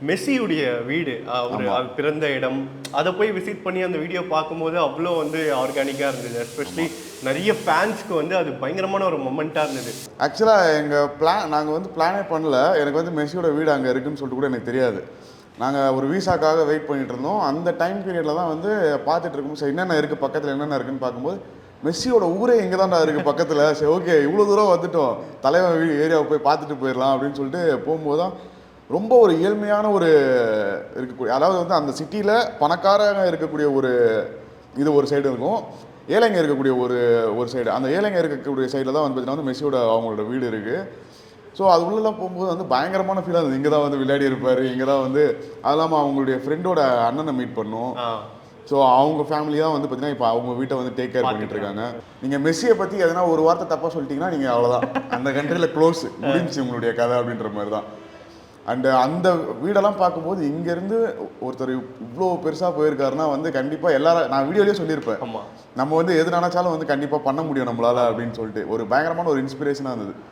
மெஸ்ஸியுடைய வீடு அவரு பிறந்த இடம் அதை போய் விசிட் பண்ணி அந்த வீடியோ பார்க்கும்போது அவ்வளோ வந்து ஆர்கானிக்காக இருந்தது. எஸ்பெஷலி நிறைய ஃபேன்ஸ்க்கு வந்து அது பயங்கரமான ஒரு மொமெண்ட்டாக இருந்தது. ஆக்சுவலாக நாங்கள் வந்து பிளானே பண்ணல. எனக்கு வந்து மெஸ்ஸியோட வீடு அங்கே இருக்குன்னு சொல்லிட்டு கூட எனக்கு தெரியாது. நாங்கள் ஒரு வீசாக்காக வெயிட் பண்ணிட்டு இருந்தோம். அந்த டைம் பீரியடில் தான் வந்து பார்த்துட்டு இருக்கும்போது சரி என்னென்ன இருக்குது பக்கத்தில் என்னென்ன இருக்குன்னு பார்க்கும்போது மெஸ்ஸியோட ஊரே எங்கே தான்டா இருக்குது பக்கத்தில். சரி ஓகே இவ்வளோ தூரம் வந்துட்டோம், தலைவன் ஏரியாவை போய் பார்த்துட்டு போயிடலாம் அப்படின்னு சொல்லிட்டு போகும்போது தான் ரொம்ப ஒரு இயல்மையான ஒரு இருக்கக்கூடிய, அதாவது வந்து அந்த சிட்டியில் பணக்காரங்க இருக்கக்கூடிய ஒரு சைடு இருக்கும், ஏழைங்க இருக்கக்கூடிய ஒரு சைடு. அந்த ஏழைங்க இருக்கக்கூடிய சைடில் தான் வந்து பார்த்தீங்கன்னா வந்து மெஸ்ஸியோட அவங்களோட வீடு இருக்குது. ஸோ அது உள்ளெல்லாம் போகும்போது வந்து பயங்கரமான ஃபீலாக இருந்தது. இங்கே தான் வந்து விளையாடி இருப்பார், இங்கே தான் வந்து அது இல்லாமல் அவங்களுடைய ஃப்ரெண்டோட அண்ணனை மீட் பண்ணோம். ஸோ அவங்க ஃபேமிலி தான் வந்து பார்த்தீங்கன்னா இப்போ அவங்க வீட்டை வந்து டேக் கேர் பண்ணிட்டு இருக்காங்க. நீங்கள் மெஸ்ஸியை பற்றி எதனா ஒரு வார்த்தை தப்பாக சொல்லிட்டீங்கன்னா நீங்கள் அவ்வளோதான், அந்த கண்ட்ரியில் க்ளோஸ், முடிஞ்சு உங்களுடைய கதை அப்படின்ற மாதிரி தான். அண்டு அந்த வீடெல்லாம் பார்க்கும்போது இங்கேருந்து ஒருத்தர் இவ்வளோ பெருசாக போயிருக்காருன்னா வந்து கண்டிப்பாக எல்லாரும் நான் வீடியோலேயே சொல்லியிருப்பேன், நம்ம வந்து எது நினச்சாலும் வந்து கண்டிப்பாக பண்ண முடியும் நம்மளால் அப்படின்னு சொல்லிட்டு ஒரு பயங்கரமான ஒரு இன்ஸ்பிரேஷனாக இருந்தது.